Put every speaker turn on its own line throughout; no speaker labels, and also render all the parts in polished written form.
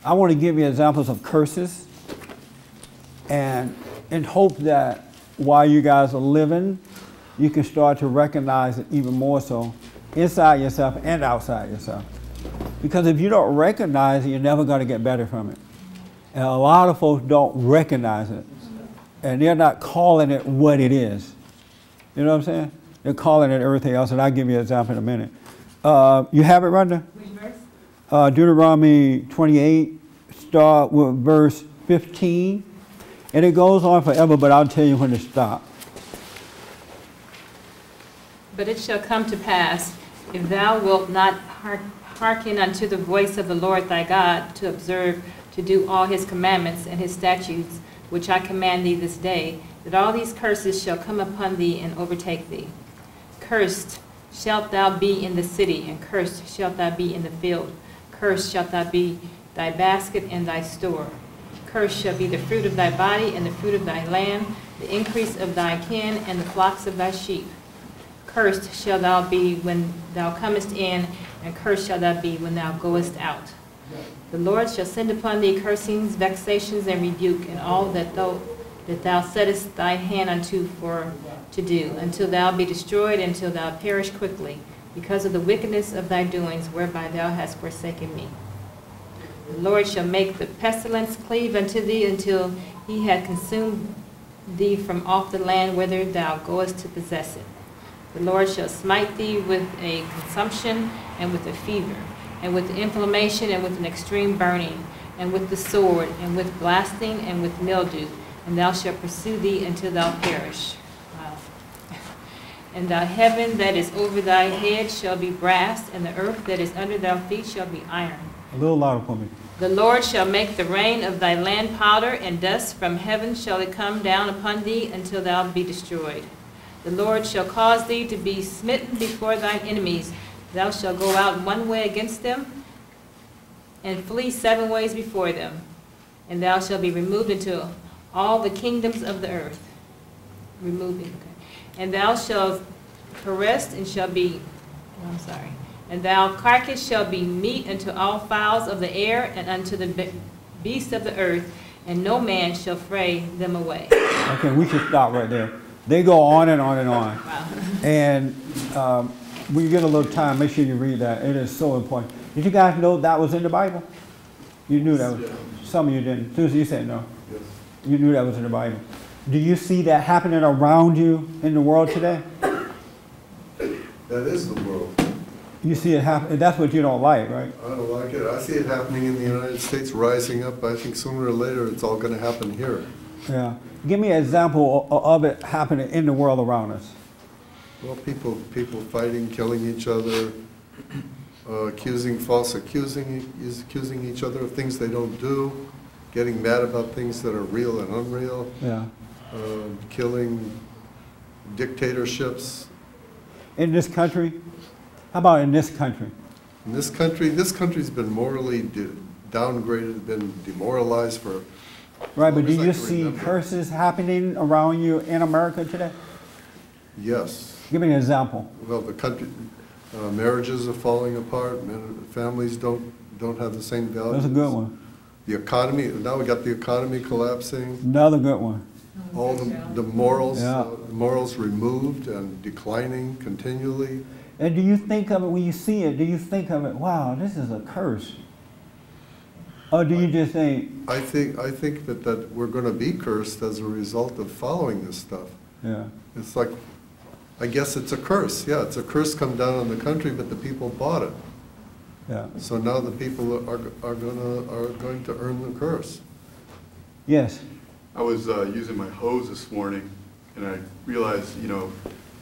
I want to give you examples of curses, and in hope that while you guys are living, you can start to recognize it even more so inside yourself and outside yourself. Because if you don't recognize it, you're never going to get better from it. And a lot of folks don't recognize it. And they're not calling it what it is. You know what I'm saying? They're calling it everything else, and I'll give you an example in a minute. You have it, Rhonda?
Which verse?
Deuteronomy 28, start with verse 15. And it goes on forever, but I'll tell you when to stop.
But it shall come to pass, if thou wilt not hearken unto the voice of the Lord thy God, to observe, to do all his commandments and his statutes, which I command thee this day, that all these curses shall come upon thee and overtake thee. Cursed shalt thou be in the city, and cursed shalt thou be in the field. Cursed shalt thou be thy basket and thy store. Cursed shall be the fruit of thy body and the fruit of thy land, the increase of thy kin and the flocks of thy sheep. Cursed shall thou be when thou comest in, and cursed shall thou be when thou goest out. The Lord shall send upon thee cursings, vexations, and rebuke, and all that thou settest thy hand unto for to do, until thou be destroyed, until thou perish quickly, because of the wickedness of thy doings, whereby thou hast forsaken me. The Lord shall make the pestilence cleave unto thee, until he had consumed thee from off the land whither thou goest to possess it. The Lord shall smite thee with a consumption, and with a fever, and with inflammation, and with an extreme burning, and with the sword, and with blasting, and with mildew, and thou shalt pursue thee until thou perish. Wow. And the heaven that is over thy head shall be brass, and the earth that is under thy feet shall be iron.
A little louder for me.
The Lord shall make the rain of thy land powder, and dust from heaven shall it come down upon thee until thou be destroyed. The Lord shall cause thee to be smitten before thine enemies. Thou shalt go out one way against them, and flee 7 ways before them. And thou shalt be removed into all the kingdoms of the earth. Removing, okay. And thou shalt caressed and shall be, and thou carcass shall be meat unto all fowls of the air, and unto the beasts of the earth, and no man shall fray them away.
Okay, we should stop right there. They go on and on and on.
Wow.
And when you get a little time, make sure you read that. It is so important. Did you guys know that was in the Bible? You knew that was, some of you didn't. Susan, you said no.
Yes.
You knew that was in the Bible. Do you see that happening around you in the world today?
That is the world.
You see it happen. That's what you don't like, right?
I don't like it. I see it happening in the United States, rising up. I think sooner or later it's all going to happen here.
Yeah. Give me an example of it happening in the world around us.
Well, people fighting, killing each other, accusing each other of things they don't do, getting mad about things that are real and unreal.
Yeah.
Killing, dictatorships.
In this country? How about in this country?
In this country's been morally downgraded, been demoralized for.
Right, but do you see curses happening around you in America today?
Yes.
Give me an example.
Well, the country, marriages are falling apart. Families don't have the same values.
That's a good one.
The economy, now we got the economy collapsing.
Another good one.
All the morals,
Yeah.
morals removed and declining continually.
And do you think of it, when you see it, do you think of it, wow, this is a curse? Or do you just think?
I think that we're going to be cursed as a result of following this stuff.
Yeah.
It's like, I guess it's a curse. Yeah, it's a curse come down on the country, but the people bought it.
Yeah.
So now the people are going to earn the curse.
Yes.
I was using my hose this morning, and I realized, you know,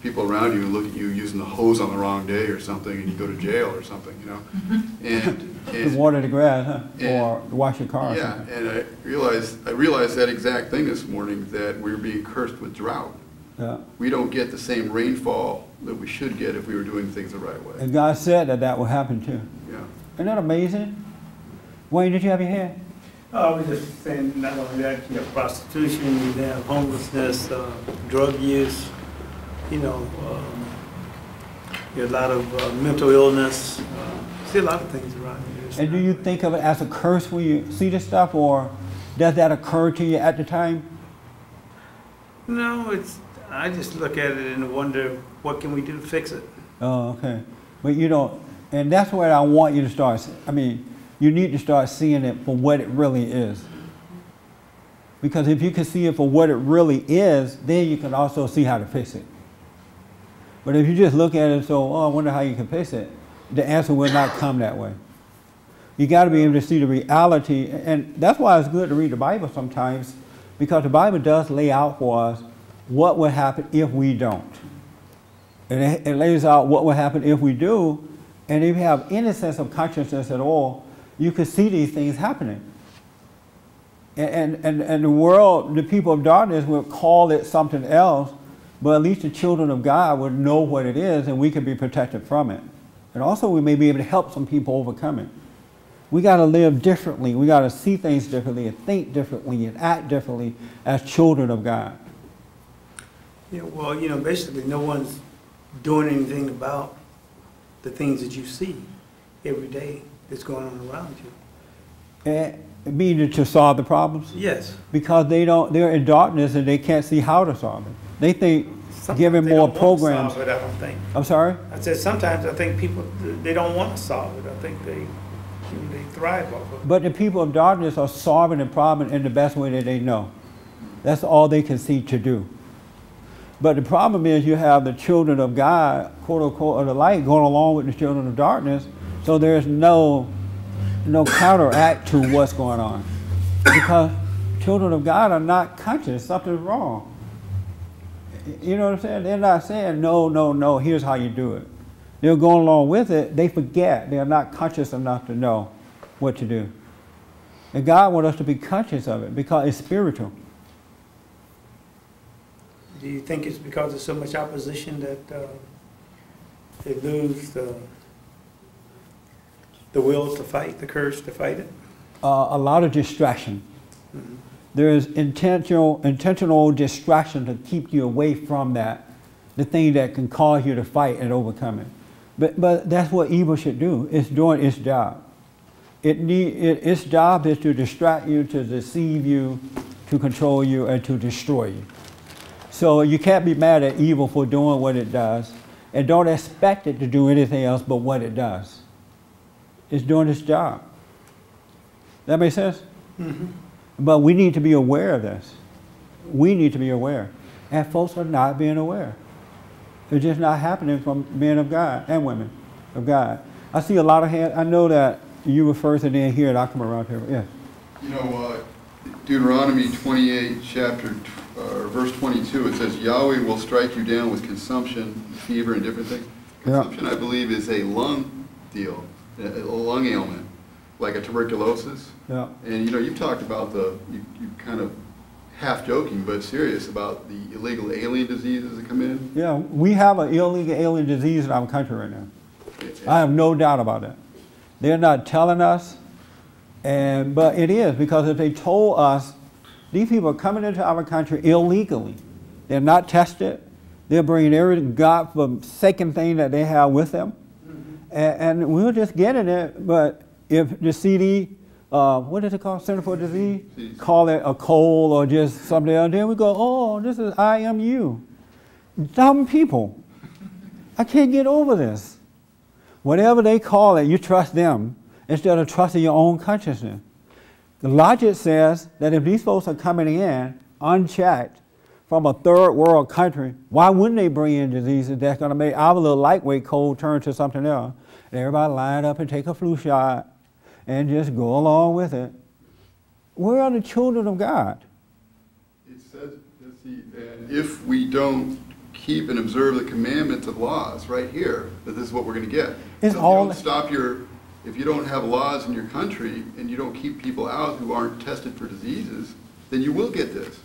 people around you look at you using the hose on the wrong day or something, and you go to jail or something, you know.
To water the grass, huh?
And,
or wash your car.
Yeah, and I realized that exact thing this morning, that we're being cursed with drought.
Yeah.
We don't get the same rainfall that we should get if we were doing things the right way.
And God said that would happen too.
Yeah.
Isn't that amazing? Wayne, did you have your hand?
I was just saying, not only that, you know, prostitution, you have homelessness, drug use, you know, a lot of mental illness. See a lot of things around here. It's
And do
not.
you think of it as a curse when you see this stuff, or does that occur to you at the time?
No, I just look at it and wonder, what can we do to fix it?
Oh, okay. But you don't, and that's where I want you to start. I mean, you need to start seeing it for what it really is. Because if you can see it for what it really is, then you can also see how to fix it. But if you just look at it so, oh, I wonder how you can fix it, the answer will not come that way. You got to be able to see the reality, and that's why it's good to read the Bible sometimes, because the Bible does lay out for us what would happen if we don't. And it lays out what will happen if we do, and if you have any sense of consciousness at all, you can see these things happening. And the world, the people of darkness will call it something else, but at least the children of God would know what it is, and we can be protected from it. And also we may be able to help some people overcome it. We got to live differently. We got to see things differently and think differently and act differently as children of God.
Yeah, well, basically no one's doing anything about the things that you see every day that's going on around you.
And meaning to solve the problems?
Yes.
Because they're in darkness and they can't see how to solve it. They think giving more programs.
Solve it, I don't think.
I'm sorry?
I said sometimes I think people, they don't want to solve it. I think they thrive off of it.
But the people of darkness are solving the problem in the best way that they know. That's all they can see to do. But the problem is you have the children of God, quote unquote, of the light going along with the children of darkness, so there's no counteract to what's going on. Because children of God are not conscious, something's wrong. You know what I'm saying? They're not saying, no, here's how you do it. They're going along with it, they forget. They're not conscious enough to know what to do. And God wants us to be conscious of it because it's spiritual.
Do you think it's because there's so much opposition that they lose the will to fight, the courage to fight it?
A lot of distraction.
Mm-hmm.
There is intentional distraction to keep you away from that, the thing that can cause you to fight and overcome it. But that's what evil should do. It's doing its job. Its job is to distract you, to deceive you, to control you, and to destroy you. So you can't be mad at evil for doing what it does, and don't expect it to do anything else but what it does. It's doing its job. That make sense?
Mm-hmm.
But we need to be aware of this. We need to be aware. And folks are not being aware. It's just not happening from men of God and women of God. I see a lot of hands. I know that you were first and then here, and I'll come around here. Yes.
You know, Deuteronomy 28, verse 22, it says, Yahweh will strike you down with consumption, fever, and different things. Consumption, I believe, is a lung deal, a lung ailment, like a tuberculosis.
Yeah.
And, you've talked about you kind of half joking, but serious about the illegal alien diseases that come in.
Yeah, we have an illegal alien disease in our country right now. I have no doubt about that. They're not telling us, but it is, because if they told us, these people are coming into our country illegally. They're not tested. They're bringing every God-forsaken thing that they have with them. Mm-hmm. And we'll just get in it, but if the CD, what is it called, Center for Disease? Call it a cold or just something else, then we go, oh, this is IMU. Dumb people. I can't get over this. Whatever they call it, you trust them instead of trusting your own consciousness. The logic says that if these folks are coming in unchecked from a third world country, why wouldn't they bring in diseases that's going to make our little lightweight cold turn to something else? And everybody line up and take a flu shot and just go along with it. Where are the children of God?
It says, and if we don't keep and observe the commandments of laws right here, that this is what we're going to get.
It's
so
all.
If you don't have laws in your country and you don't keep people out who aren't tested for diseases, then you will get this,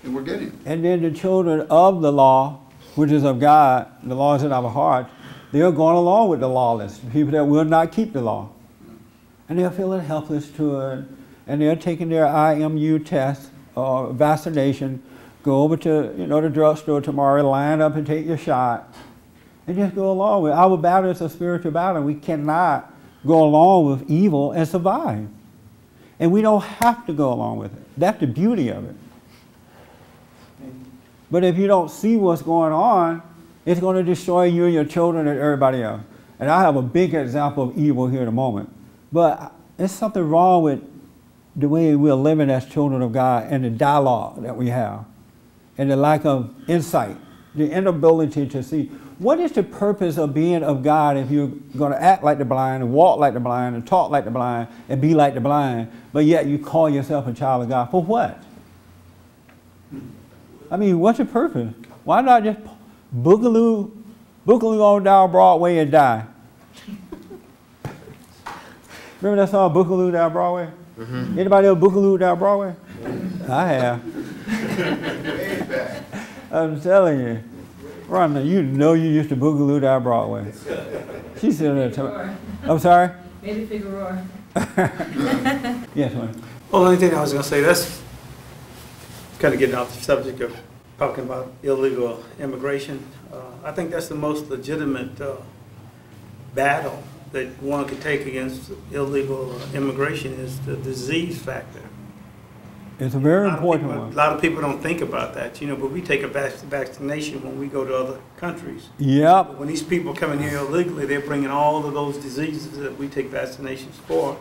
and we're getting it.
And then the children of the law, which is of God, the law is in our heart, they're going along with the lawless, the people that will not keep the law. And they're feeling helpless to it, and they're taking their IMU test or vaccination, go over to the drugstore tomorrow, line up and take your shot, and just go along with it. Our battle is a spiritual battle. We cannot go along with evil and survive. And we don't have to go along with it. That's the beauty of it. But if you don't see what's going on, it's going to destroy you and your children and everybody else. And I have a big example of evil here in a moment. But there's something wrong with the way we're living as children of God and the dialogue that we have and the lack of insight, the inability to see. What is the purpose of being of God if you're going to act like the blind and walk like the blind and talk like the blind and be like the blind, but yet you call yourself a child of God? For what? I mean, what's the purpose? Why not just boogaloo on down Broadway and die? Remember that song, Boogaloo Down Broadway? Mm-hmm. Anybody else boogaloo down Broadway? I have. I'm telling you. Rhonda, you know you used to boogaloo down Broadway. She said that. I'm sorry?
Maybe Figueroa.
Yes, ma'am.
Well, the only thing I was going to say, that's kind of getting off the subject of talking about illegal immigration. I think that's the most legitimate battle that one could take against illegal immigration is the disease factor.
It's a very important one.
A lot of people don't think about that, but we take a vaccination when we go to other countries.
Yep.
When these people come in here illegally, they're bringing all of those diseases that we take vaccinations for.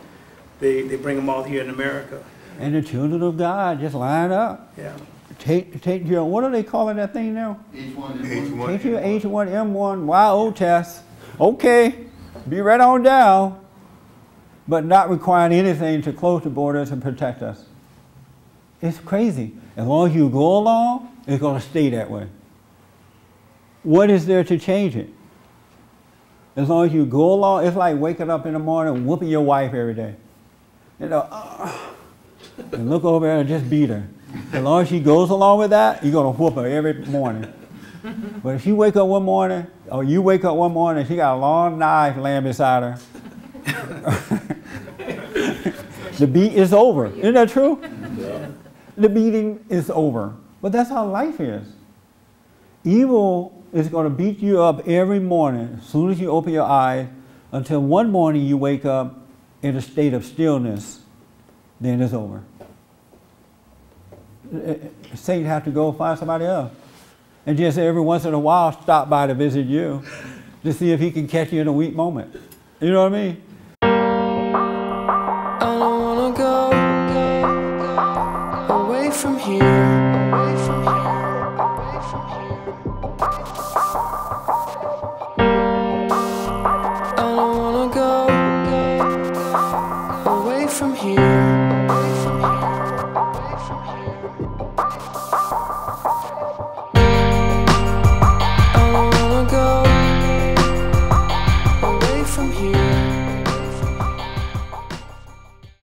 They bring them all here in America.
And the children of God just line up.
Yeah.
Take your, what are they calling that thing now?
H1N1.
Take your H1N1 YO test. Okay, be right on down, but not requiring anything to close the borders and protect us. It's crazy. As long as you go along, it's going to stay that way. What is there to change it? As long as you go along, it's like waking up in the morning and whooping your wife every day. And look over there and just beat her. As long as she goes along with that, you're going to whoop her every morning. But if she wake up one morning, or you wake up one morning, she got a long knife laying beside her, the beat is over. Isn't that true? Yeah. The beating is over. But that's how life is. Evil is going to beat you up every morning as soon as you open your eyes until one morning you wake up in a state of stillness. Then it's over. Satan has to go find somebody else. And just every once in a while stop by to visit you to see if he can catch you in a weak moment. You know what I mean?
I don't wanna go away from here.